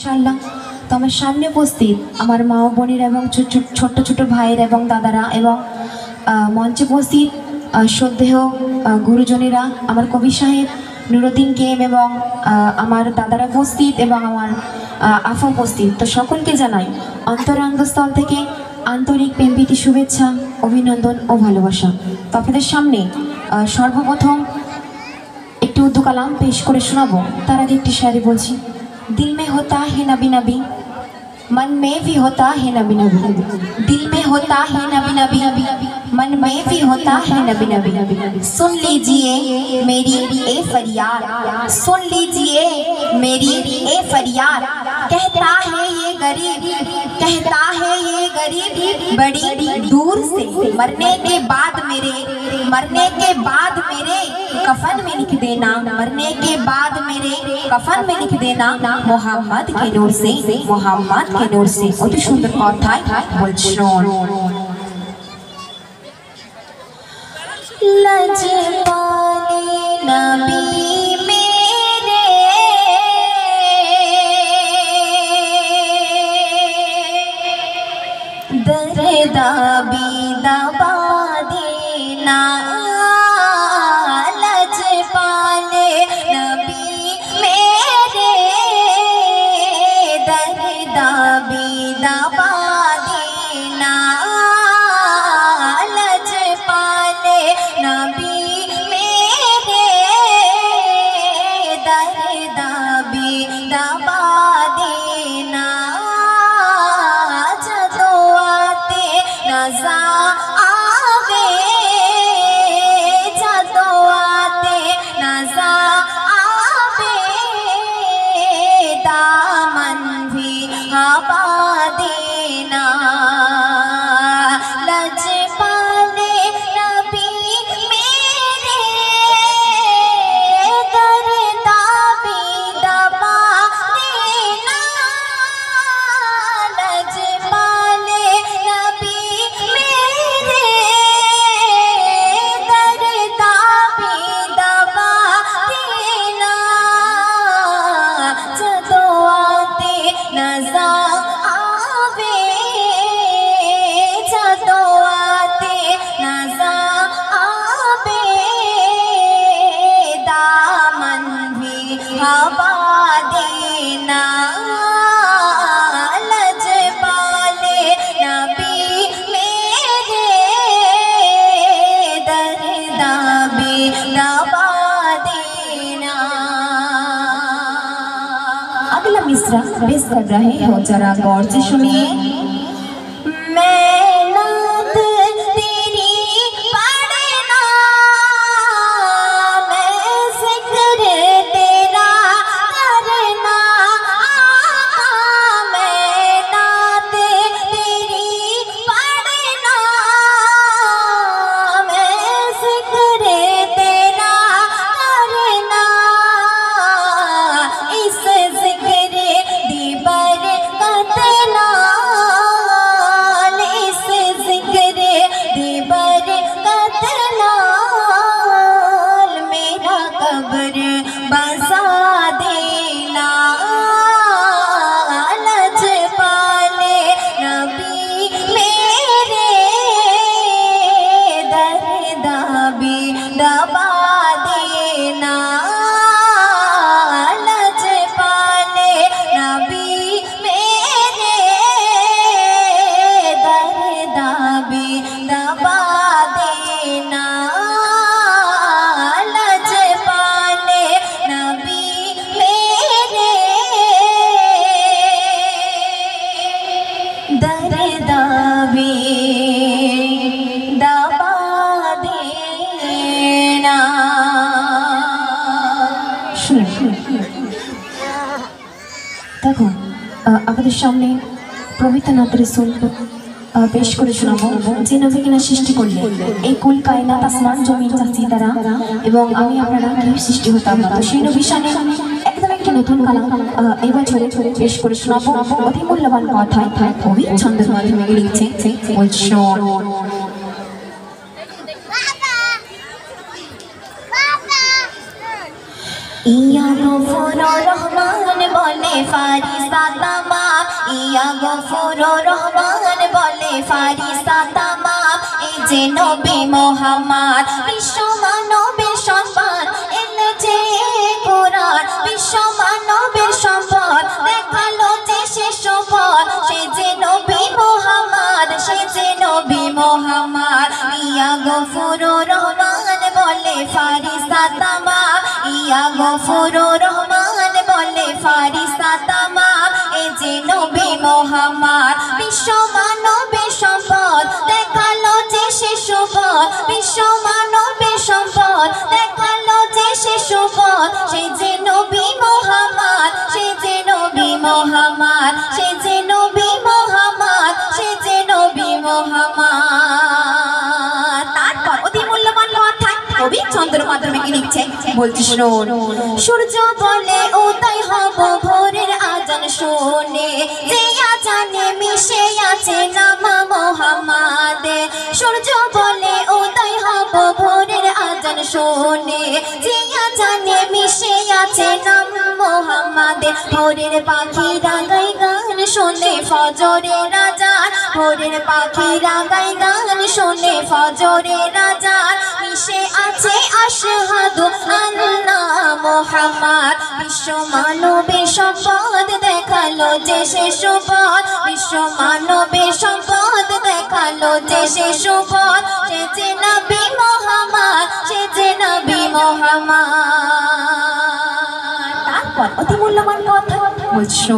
ইনশাআল্লাহ। তো আমার সামনে উপস্থিত আমার মা ও বোনেরা এবং ছোট্ট ছোট ভাইয়েরা এবং দাদারা এবং মঞ্চে উপস্থিত শ্রদ্ধেয় গুরুজনেরা, আমার কবি সাহেব নুরুদ্দিন কেম এবং আমার দাদারা উপস্থিত এবং আমার আফা উপস্থিত। তো সকলকে জানাই অন্তরাঙ্গস্থল থেকে আন্তরিক প্রেমপ্রীতি শুভেচ্ছা, অভিনন্দন ও ভালোবাসা। তো আপনাদের সামনে সর্বপ্রথম একটি উর্দু কালাম পেশ করে শোনাবো। তার আগে একটি শায়রি বলছি। दिल में होता है नबी नबी, मन में भी होता है नबी नबी। दिल में होता है नबी नबी, मन में भी होता है नबी नबी। सुन लीजिए मेरी ए फरियाद, सुन लीजिए मेरी ए फरियाद। कहता है ये गरीब, कहता है ये गरीब बड़ी दूर से, मरने के बाद मेरे, मरने के बाद मेरे कफन में लिख देना, मरने के बाद मेरे कफन में लिख देना मोहम्मद के नूर से, मोहम्मद के नूर से। অতি সুন্দর কথায় বলছেন। লজপানে নবী মেরে দরদা भी दबा देना, लजपाने नबी मेरे दरदा भी दबा देना, लजपाने नबी मेरे दरदा भी दबा देना। जदो आते नज़ा आवे, जदो आते नज़ा आवे दामन भी हवा देना, लजपाने नबी मेरे दरदा भी दबा देना, लजपाने नबी मेरे दरदा भी दबा देना। जदो आते नज़ा आवे, जदो आते नज़ा आवे दामन भी हवा देना, लजपाने नबी मेरे दरदा भी दबा देना। अगला मिसरा पेश कर रहे हो, जरा गौर से सुनिए। मैं नात तेरी पढ़ना, मैं जिक्र तेरा करना, मैं नात तेरी पढ़ना, मैं जिक्र तेरा करना। इस जिक्र दी बरकत नाल, इस जिक्र दी बरकत नाल मेरा कब्र बसा देना, लजपाने नबी मेरे दरदा भी दबा देना, लजपाने नबी मेरे दरदा भी दबा देना, लजपाने नबी मेरे दरदा भी दबा देना। দেখো আমাদের সামনে প্রমিতনাথ রসুল পেশ করে শোনাবো, যে নবী কিনা সৃষ্টি করলে এই কুল কায়নাত আসমান জমিন চাচ্ছি তারা এবং আমি আপনারা কেউ সৃষ্টি হতাম না। তো সেই নবী শানে একদম একটি নতুন কালাম এই বছরে পেশ করে শোনাবো। অতি মূল্যবান কথায় কবি ছন্দের মাধ্যমে লিখছে, বলছেন। ইয়া গফুরুর রহমান বলে ফারিস্তা তামাম, ইয়া গফুরুর রহমান বলে ফারিস্তা তামাম। এই যে নবী মুহাম্মদ বিশ্ব মানবের সম্পদ, এলে যে কোরআন বিশ্ব মানবের সম্পদ, দেখালো যে সে সম্পদ, সে যে নবী মুহাম্মদ, সে যে নবী মুহাম্মদ। ইয়া গফুরুর রহমান বলে ফারিস্তা তামাম, ইয়া গফুরুর রহমান বলে ফারিস্তা তামাম। এই যে নবী মুহাম্মদ বিশ্ব মানবের সম্পদ, দেখালো যে সে সম্পদ, বিশ্ব মানবের সম্পদ, দেখালো যে সে সম্পদ, সে যে নবী মুহাম্মদ, সে যে নবী মুহাম্মদ, সে যে নবী মুহাম্মদ, সে যে নবী মুহাম্মদ। তারপর অতি মূল্যবান কথা কবি চন্দ্র মাধ্যমে কি লিখছে বলছি শোন। সূর্য বলে উদয় হব ভোরের আজান শুনে, যে আজানে মিশে আছে নাম মুহাম্মাদের। সূর্য বলে উদয় হব ভোরের আজান শুনে, যে আজানে মিশে আছে নাম মুহাম্মাদের। ভোরের পাখিরা গায় গান শুনে ফজরের আজান, ভোরের পাখিরা গায় গান শুনে ফজরের আজান। মিশে আছে আশহাদু আন্না মুহাম্মদ, বিশ্ব মানবের সম্পদ, দেখালো যে সে সম্পদ, বিশ্ব মানবের সম্পদ, দেখালো যে সে সম্পদ, সে যে নবী মুহাম্মদ, সে যে নবী মুহাম্মদ। তারপর অতি মূল্যবান কথা বলছো।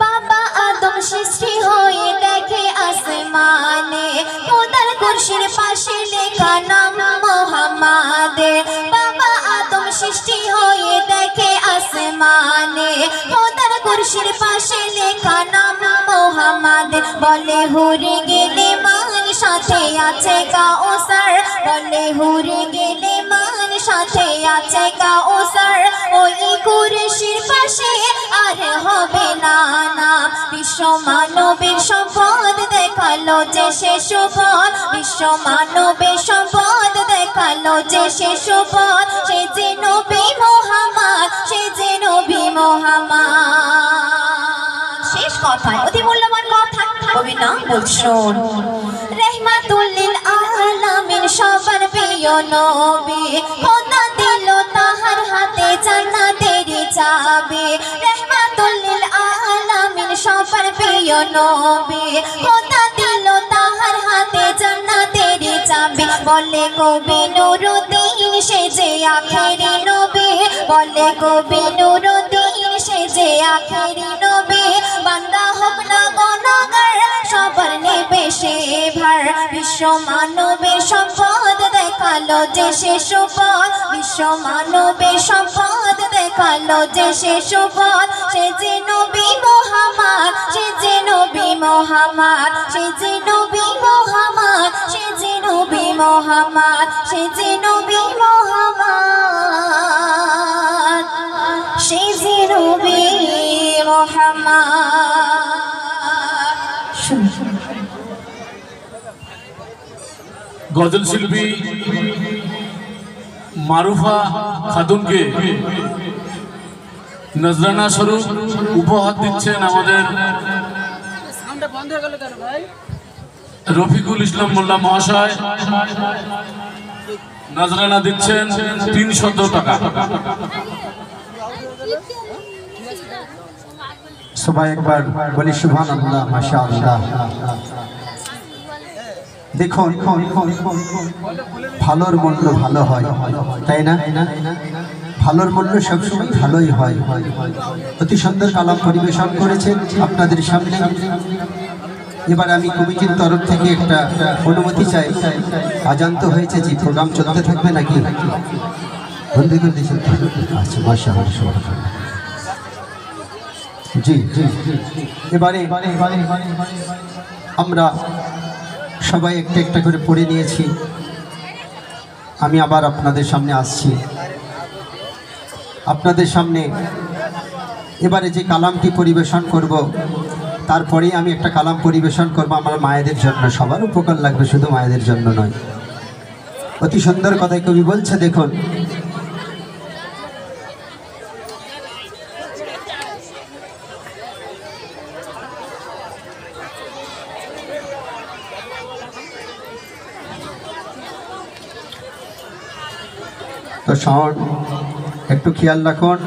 বাবা আদম সৃষ্টি হয়ে দেখে আসমানে, খোদার কুরসির পাশে লেখা নাম মুহাম্মাদের। বাবা আদম সৃষ্টি হয়ে দেখে আসমানে, খোদার কুরসির পাশে লেখা নাম মুহাম্মাদের। বলে হুরে গেলে মান সাথে আছে কাউসার, বলে হুরে গেলে মান সাথে আছে কাউসার। ওই কুরসির পাশে আর হবে না নাম, বিশ্ব মানবের সম্পদ, দেখালো যে সে সম্পদ, বিশ্ব মানবের সম্পদ, দেখালো যে সে সম্পদ, সে যে নবী মুহাম্মদ, সে যে নবী মুহাম্মদ। শেষ কথা অতি মূল্যবান কথা কবি না বলছো। রহমাতুল লিল আলামিন সবার প্রিয় নবী, খোদা দিল তাহার হাতে জান্নাতের চাবি। রহমাতুল লিল আলামিন সবার প্রিয় নবী, খোদা দিল তাহার হাতে জান্নাতের চাবি। বলে কবি নুরুদ্দিন সে যে আখেরি নবী, বলে কবি নুরুদ্দিন সে যে আখেরি নবী। বান্দা হোক না গুনাহগার সবার নেবে সে ভার, বিশ্ব মানবের সম্পদ, দেখালো যে সে সম্পদ, বিশ্ব মানবের সম্পদ, দেখালো যে সে সম্পদ, সে যে নবী মুহাম্মদ, সে যে নবী মুহাম্মদ, সে যে নবী মুহাম্মদ, সে যে নবী মুহাম্মদ, সে যে নবী মুহাম্মদ, সে যে নবী মুহাম্মদ। গজল শিল্পী মারুফা খাতুনকে নজরানা স্বরূপ উপহার দিচ্ছেন আমাদের রফিকুল ইসলাম মোল্লা মহাশয়। নজরানা দিচ্ছেন 300 টাকা। সবাই একবার বলি সুবহানাল্লাহ, মাশাআল্লাহ। দেখুন ভালোর মূল্য ভালো হয়, তাই না? ভালোর মূল্য সবসময় ভালোই হয়। অতি সুন্দর কালাম পরিবেশন করেছেন আপনাদের সামনে। এবার আমি কমিটির তরফ থেকে একটা অনুমতি চাই। আজান তো হয়েছে, জি প্রোগ্রাম চলতে থাকবে নাকি? বন্ধ করে দিয়েছেন? আচ্ছা, মাশাআল্লাহ। জি জি, এবারে আমরা সবাই একটা একটা করে পড়ে নিয়েছি। আমি আবার আপনাদের সামনে আসছি। আপনাদের সামনে এবারে যে কালামটি পরিবেশন করব, তারপরেই আমি একটা কালাম পরিবেশন করব আমার মায়েদের জন্য। সবার উপকার লাগবে, শুধু মায়েদের জন্য নয়। অতি সুন্দর কথায় কবি বলছে, দেখুন তো সাউন্ড একটু খেয়াল রাখুন।